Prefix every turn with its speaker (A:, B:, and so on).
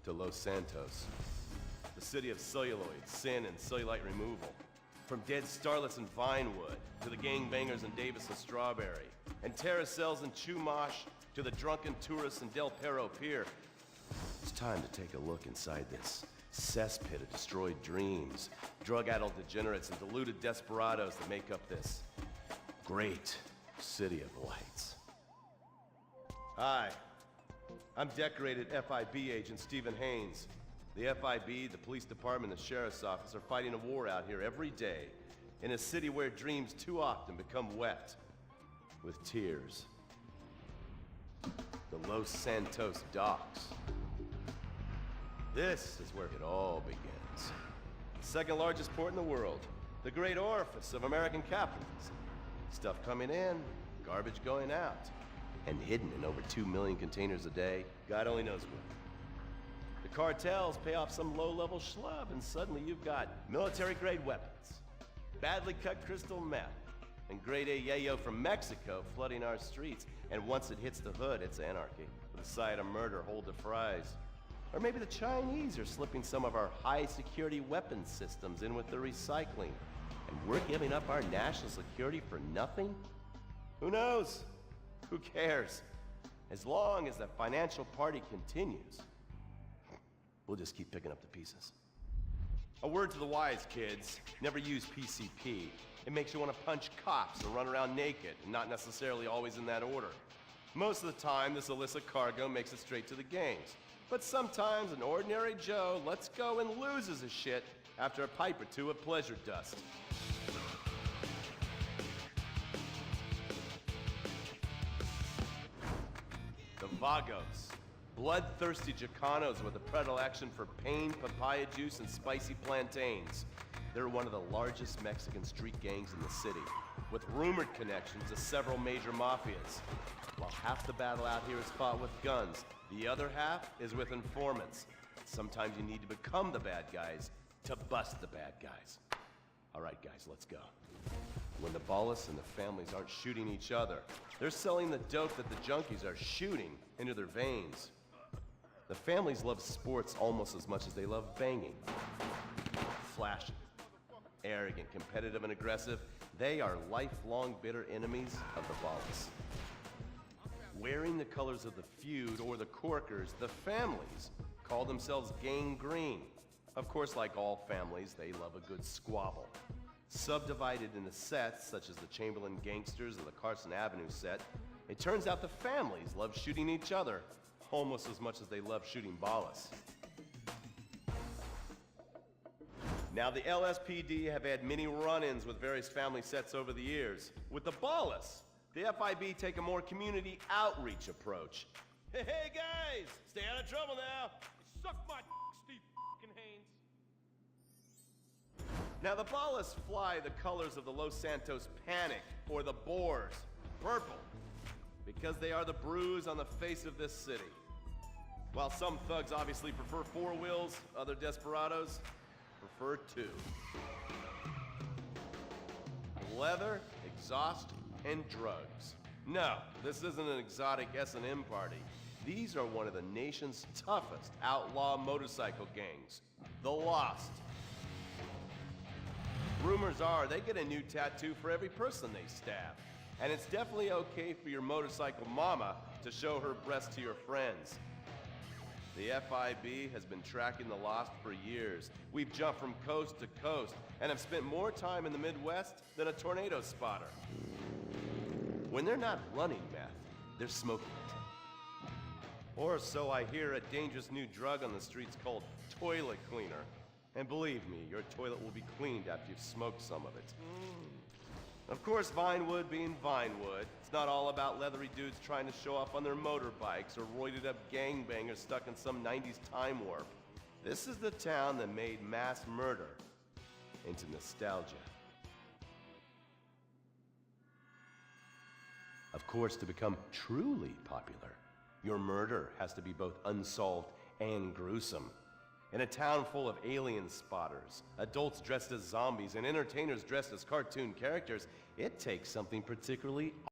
A: to Los Santos, the city of celluloid, sin, and cellulite removal. From dead starlets in Vinewood, to the gangbangers in Davis and Strawberry, and terracels in Chumash, to the drunken tourists in Del Perro Pier. It's time to take a look inside this cesspit of destroyed dreams, drug-addled degenerates and deluded desperados that make up this great city of lights. Hi, I'm decorated FIB agent Stephen Haynes. The FIB, the police department, and the sheriff's office are fighting a war out here every day in a city where dreams too often become wet with tears. The Los Santos docks. This is where it all begins. The second largest port in the world, the great orifice of American capitalism. Stuff coming in, garbage going out, and hidden in over 2 million containers a day, God only knows where. The cartels pay off some low-level schlub, and suddenly you've got military-grade weapons, badly cut crystal meth, and grade A yayo from Mexico flooding our streets. And once it hits the hood, it's anarchy, with a side of murder hold to fries. Or maybe the Chinese are slipping some of our high-security weapons systems in with the recycling, and we're giving up our national security for nothing? Who knows? Who cares? As long as the financial party continues, we'll just keep picking up the pieces. A word to the wise, kids. Never use PCP. It makes you want to punch cops or run around naked, and not necessarily always in that order. Most of the time, this illicit cargo makes it straight to the gangs. But sometimes an ordinary Joe lets go and loses his shit after a pipe or two of pleasure dust. The Vagos. Bloodthirsty Chicanos with a predilection for pain, papaya juice, and spicy plantains. They're one of the largest Mexican street gangs in the city, with rumored connections to several major mafias. While half the battle out here is fought with guns, the other half is with informants. Sometimes you need to become the bad guys to bust the bad guys. All right, guys, let's go. When the Ballas and the families aren't shooting each other, they're selling the dope that the junkies are shooting into their veins. The families love sports almost as much as they love banging. Flashy, arrogant, competitive, and aggressive, they are lifelong bitter enemies of the Ballas. Wearing the colors of the feud or the Corkers, the families call themselves Gang Green. Of course, like all families, they love a good squabble. Subdivided into sets, such as the Chamberlain Gangsters or the Carson Avenue set, it turns out the families love shooting each other almost as much as they love shooting Ballas. Now, the LSPD have had many run-ins with various family sets over the years. With the Ballas, the FIB take a more community outreach approach. Hey guys, stay out of trouble now.
B: Suck my Steve Haynes.
A: Now, the Ballas fly the colors of the Los Santos Panic, or the Boers, purple, because they are the bruise on the face of this city. While some thugs obviously prefer 4 wheels, other desperados prefer 2. Leather, exhaust, and drugs. No, this isn't an exotic S&M party. These are one of the nation's toughest outlaw motorcycle gangs, the Lost. Rumors are they get a new tattoo for every person they stab. And it's definitely okay for your motorcycle mama to show her breast to your friends. The FIB has been tracking the Lost for years. We've jumped from coast to coast and have spent more time in the Midwest than a tornado spotter. When they're not running meth, they're smoking it. Or so I hear, a dangerous new drug on the streets called toilet cleaner. And believe me, your toilet will be cleaned after you've smoked some of it. Of course, Vinewood being Vinewood, it's not all about leathery dudes trying to show off on their motorbikes or roided up gangbangers stuck in some 90s time warp. This is the town that made mass murder into nostalgia. Of course, to become truly popular, your murder has to be both unsolved and gruesome. In a town full of alien spotters, adults dressed as zombies, and entertainers dressed as cartoon characters, it takes something particularly